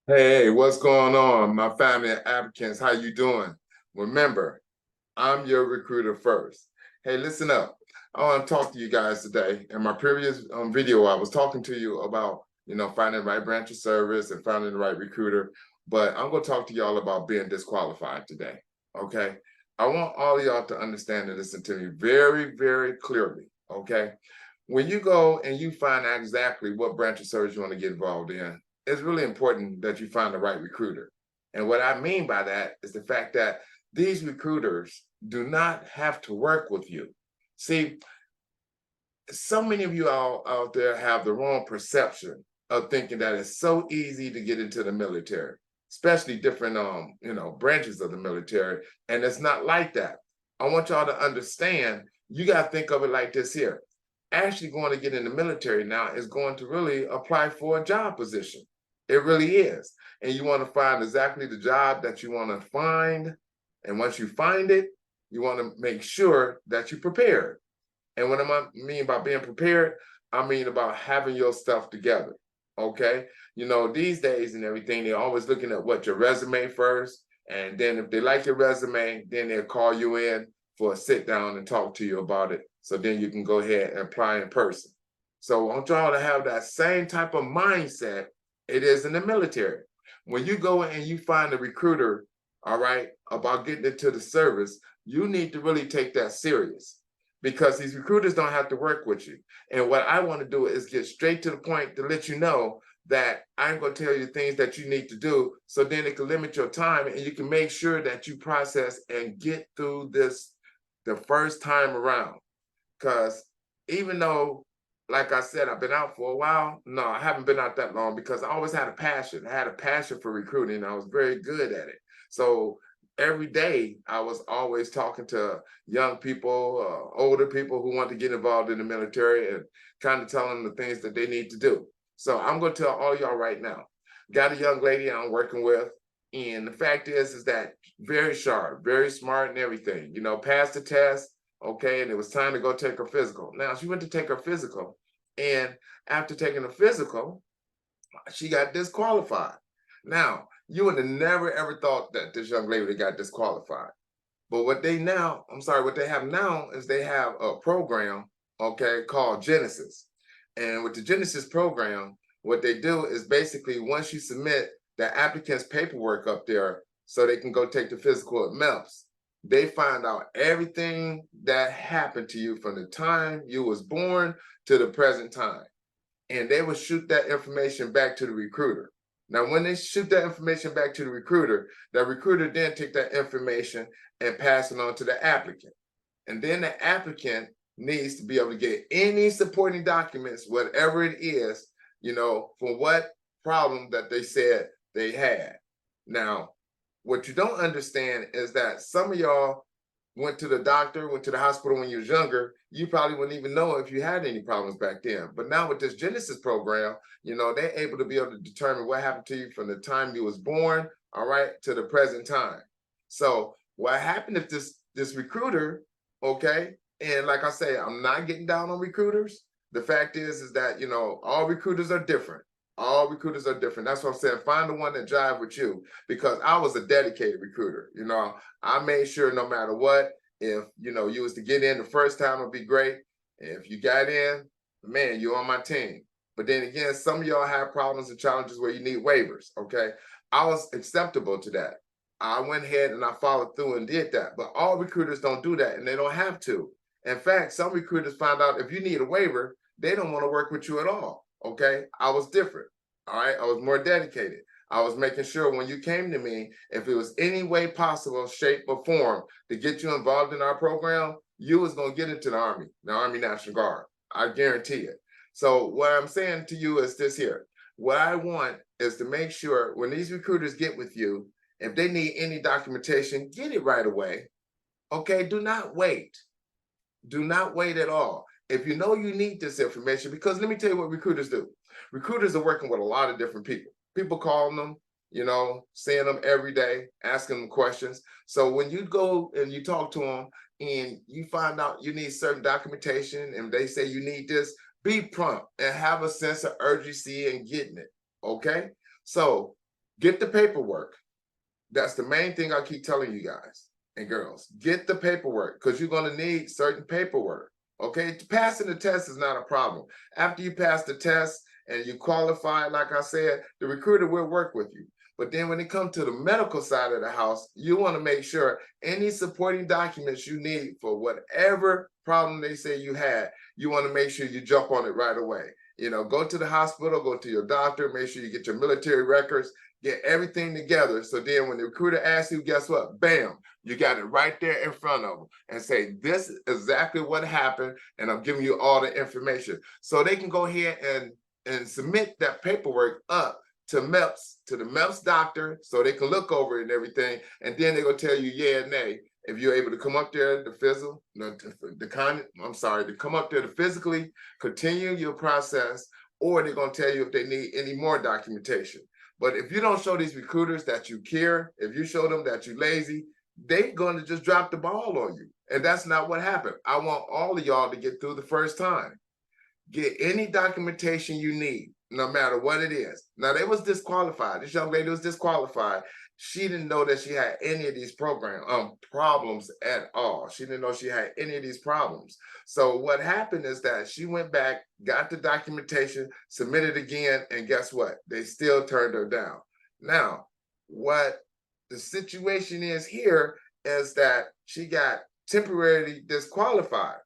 Hey, what's going on, my family of applicants? How you doing? Remember, I'm your recruiter first. Hey, listen up. I want to talk to you guys today. In my previous video, I was talking to you about, finding the right branch of service and finding the right recruiter. But I'm going to talk to y'all about being disqualified today. Okay. I want all of y'all to understand and listen to me very, very clearly. Okay. When you go and you find out exactly what branch of service you want to get involved in, it's really important that you find the right recruiter. And what I mean by that is the fact that these recruiters do not have to work with you. See, so many of you out there have the wrong perception of thinking that it's so easy to get into the military, especially different branches of the military. And it's not like that. I want y'all to understand, you got to think of it like this here. Actually going to get in the military now is going to really apply for a job position. It really is. And you want to find exactly the job that you want to find. And once you find it, you want to make sure that you're prepared. And what I mean by being prepared, I mean about having your stuff together. Okay. These days and everything, they're always looking at what your resume first. And then if they like your resume, then they'll call you in for a sit down and talk to you about it. So then you can go ahead and apply in person. So I want y'all to have that same type of mindset it is in the military. When you go and you find a recruiter, all right, about getting into the service, you need to really take that serious because these recruiters don't have to work with you. And what I want to do is get straight to the point to let you know that I'm going to tell you things that you need to do so then it can limit your time and you can make sure that you process and get through this the first time around. Because even though, like I said, I've been out for a while, no, I haven't been out that long because I always had a passion. I had a passion for recruiting. I was very good at it. So every day I was always talking to young people, older people who want to get involved in the military and kind of telling them the things that they need to do. So I'm going to tell all y'all right now. Got a young lady I'm working with, and the fact is that very sharp, very smart, and everything. Passed the test. Okay, and it was time to go take her physical. Now she went to take her physical, and after taking the physical, she got disqualified. Now, you would have never ever thought that this young lady got disqualified. But what they have now is they have a program, okay, called Genesis. And with the Genesis program, what they do is basically once you submit the applicant's paperwork up there so they can go take the physical at MEPS, they find out everything that happened to you from the time you was born to the present time. And they will shoot that information back to the recruiter. Now, when they shoot that information back to the recruiter then take that information and pass it on to the applicant. And then the applicant needs to be able to get any supporting documents, whatever it is, for what problem that they said they had. Now, what you don't understand is that some of y'all went to the doctor, went to the hospital when you was younger, you probably wouldn't even know if you had any problems back then. But now with this Genesis program, they're able to be able to determine what happened to you from the time you was born, all right, to the present time. So what happened if this recruiter, okay, and like I say, I'm not getting down on recruiters. The fact is that, all recruiters are different. All recruiters are different. That's what I'm saying. Find the one that jive with you because I was a dedicated recruiter. I made sure no matter what, if you was to get in the first time, it'd be great. If you got in, man, you're on my team. But then again, some of y'all have problems and challenges where you need waivers. Okay. I was acceptable to that. I went ahead and I followed through and did that. But all recruiters don't do that and they don't have to. In fact, some recruiters find out if you need a waiver, they don't want to work with you at all. Okay. I was different. All right. I was more dedicated. I was making sure when you came to me, if it was any way possible, shape, or form to get you involved in our program, you was going to get into the Army National Guard. I guarantee it. So what I'm saying to you is this here. What I want is to make sure when these recruiters get with you, if they need any documentation, get it right away. Okay, do not wait. Do not wait at all. If you know you need this information, because let me tell you what recruiters do. Recruiters are working with a lot of different people. People calling them, seeing them every day, asking them questions. So when you go and you talk to them and you find out you need certain documentation and they say you need this, be prompt and have a sense of urgency in getting it. Okay? So Get the paperwork. That's the main thing I keep telling you guys and girls. Get the paperwork because you're going to need certain paperwork. Okay, passing the test is not a problem. After you pass the test and you qualify, like I said, the recruiter will work with you. But then when it comes to the medical side of the house, you want to make sure any supporting documents you need for whatever problem they say you had, you want to make sure you jump on it right away. You know, go to the hospital, go to your doctor, make sure you get your military records, get everything together. So then when the recruiter asks you, guess what? Bam, you got it right there in front of them and say, this is exactly what happened. And I'm giving you all the information. So they can go ahead and submit that paperwork up to MEPS, to the MEPS doctor, so they can look over it and everything. And then they're going to tell you, yeah or nay, if you're able to come up there to come up there to physically continue your process, or they're going to tell you if they need any more documentation. But if you don't show these recruiters that you care, if you show them that you're lazy, they're going to just drop the ball on you. And that's not what happened. I want all of y'all to get through the first time. Get any documentation you need, no matter what it is. Now, they was disqualified. This young lady was disqualified. She didn't know that she had any of these problems at all. She didn't know she had any of these problems. So what happened is that she went back, got the documentation, submitted again, and guess what? They still turned her down. Now, what the situation is here is that she got temporarily disqualified.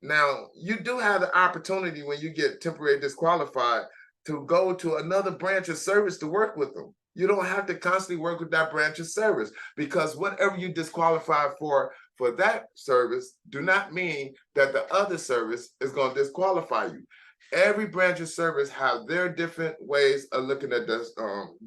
Now, you do have the opportunity when you get temporarily disqualified to go to another branch of service to work with them. You don't have to constantly work with that branch of service, because whatever you disqualify for that service do not mean that the other service is going to disqualify you. Every branch of service have their different ways of looking at this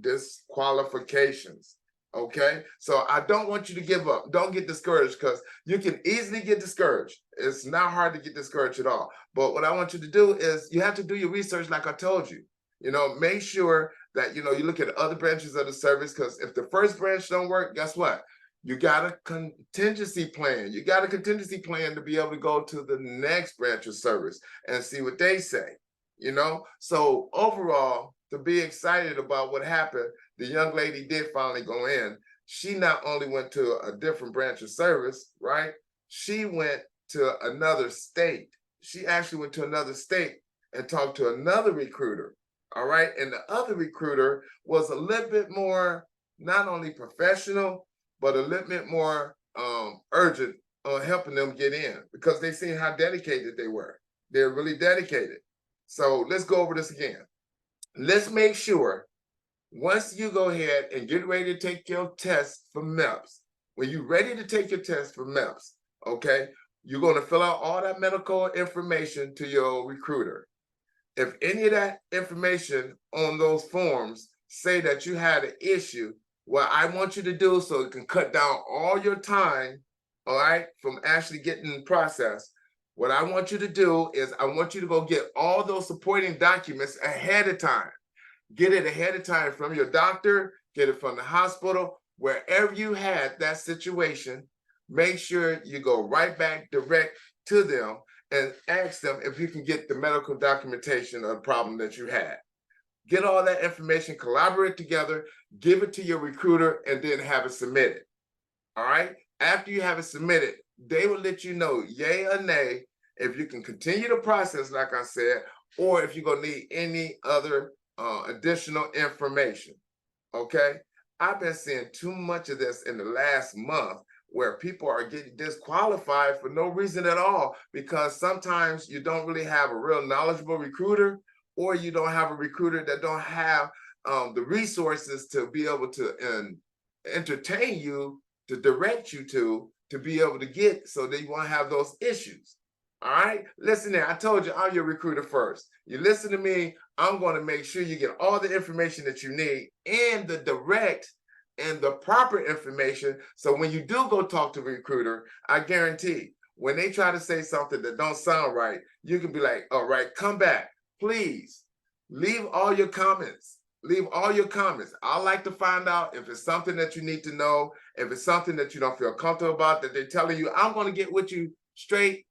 disqualifications. Okay, so I don't want you to give up. Don't get discouraged, because you can easily get discouraged. It's not hard to get discouraged at all. But what I want you to do is you have to do your research like I told you. You know, make sure that, you know, you look at other branches of the service, because if the first branch don't work, guess what? You got a contingency plan. You got a contingency plan to be able to go to the next branch of service and see what they say, you know? So overall, to be excited about what happened, the young lady did finally go in. She not only went to a different branch of service, right? She went to another state. She actually went to another state and talked to another recruiter, all right? And the other recruiter was a little bit more, not only professional, but a little bit more urgent on helping them get in, because they seen how dedicated they were. They're really dedicated. So let's go over this again. Let's make sure once you go ahead and get ready to take your test for MEPS, when you're ready to take your test for MEPS, okay, you're going to fill out all that medical information to your recruiter. If any of that information on those forms say that you had an issue, what I want you to do, so it can cut down all your time, all right, from actually getting processed, what I want you to do is I want you to go get all those supporting documents ahead of time. Get it ahead of time from your doctor, get it from the hospital, wherever you had that situation. Make sure you go right back direct to them and ask them if you can get the medical documentation of the problem that you had. Get all that information, collaborate together, give it to your recruiter, and then have it submitted. All right? After you have it submitted, they will let you know, yay or nay, if you can continue the process, like I said, or if you're going to need any other additional information. Okay? I've been seeing too much of this in the last month, where people are getting disqualified for no reason at all, because sometimes you don't really have a real knowledgeable recruiter, or you don't have a recruiter that don't have the resources to be able to entertain you, to direct you to be able to get, so that you won't have those issues. All right, listen here. I told you I'm your recruiter first. You listen to me. I'm going to make sure you get all the information that you need, and the direct and the proper information. So when you do go talk to a recruiter, I guarantee when they try to say something that don't sound right, you can be like, all right, come back. Please leave all your comments. Leave all your comments. I like to find out if it's something that you need to know, if it's something that you don't feel comfortable about, that they're telling you. I'm going to get with you straight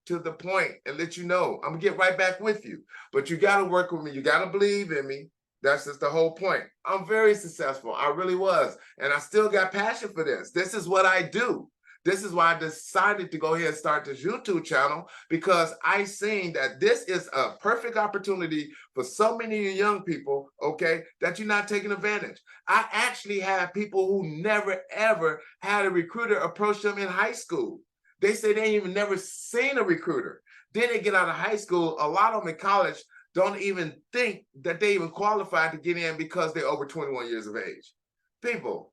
to the point and let you know. I'm gonna get right back with you. But you got to work with me. You got to believe in me. That's just the whole point. I'm very successful. I really was. And I still got passion for this. This is what I do. This is why I decided to go ahead and start this YouTube channel, because I seen that this is a perfect opportunity for so many young people, okay, that you're not taking advantage. I actually have people who never, ever had a recruiter approach them in high school. They say they ain't even never seen a recruiter. Then they get out of high school. A lot of them in college don't even think that they even qualified to get in because they're over 21 years of age. People,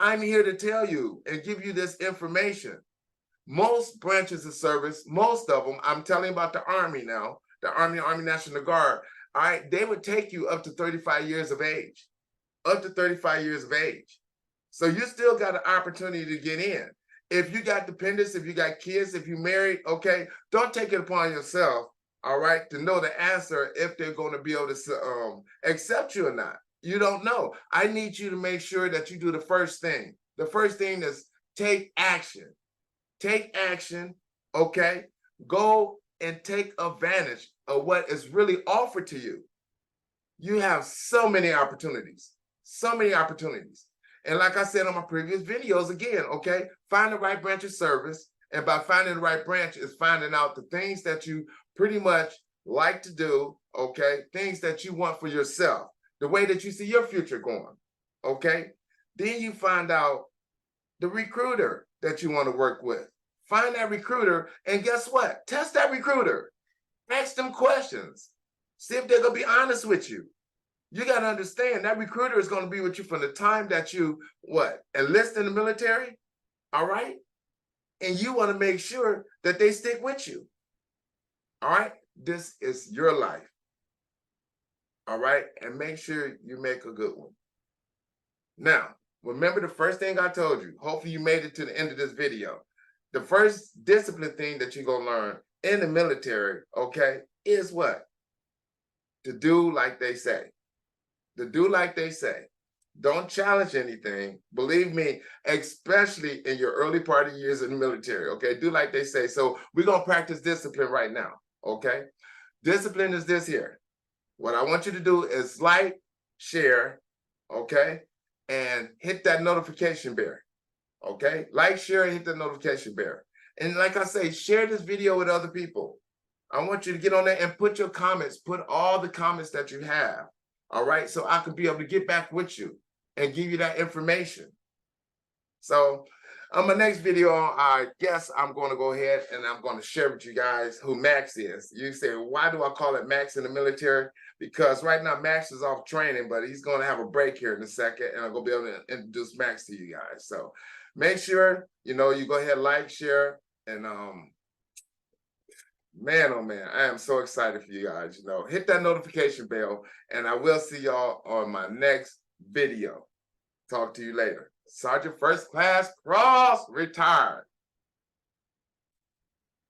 I'm here to tell you and give you this information. Most branches of service, most of them, I'm telling you about the Army now, the Army National Guard, all right, they would take you up to 35 years of age, up to 35 years of age. So you still got an opportunity to get in. If you got dependents, if you got kids, if you're married, okay, don't take it upon yourself, all right, to know the answer if they're going to be able to accept you or not. You don't know. I need you to make sure that you do the first thing. The first thing is take action. Take action, okay? Go and take advantage of what is really offered to you. You have so many opportunities, so many opportunities. And like I said on my previous videos, again, okay, find the right branch of service. And by finding the right branch is finding out the things that you pretty much like to do, okay, things that you want for yourself, the way that you see your future going, okay? Then you find out the recruiter that you want to work with. Find that recruiter, and guess what? Test that recruiter. Ask them questions. See if they're going to be honest with you. You got to understand that recruiter is going to be with you from the time that you, enlist in the military, all right? And you want to make sure that they stick with you, all right? This is your life, all right? And make sure you make a good one. Now, remember the first thing I told you. Hopefully you made it to the end of this video. The first discipline thing that you're going to learn in the military, okay, is what? To do like they say. To do like they say. Don't challenge anything. Believe me, especially in your early part of years in the military, okay? Do like they say. So we're going to practice discipline right now, okay? Discipline is this here. What I want you to do is like, share, okay? And hit that notification bell, okay? Like, share, and hit the notification bell. And like I say, share this video with other people. I want you to get on there and put your comments, put all the comments that you have, all right? So I can be able to get back with you and give you that information. So on my next video, I guess I'm going to go ahead and I'm going to share with you guys who Max is. You say, why do I call it Max in the military? Because right now Max is off training, but he's going to have a break here in a second, and I'm going to be able to introduce Max to you guys. So make sure, you go ahead, like, share, and man, oh man, I am so excited for you guys. Hit that notification bell, and I will see y'all on my next video. Talk to you later. Sergeant First Class Cross, retired.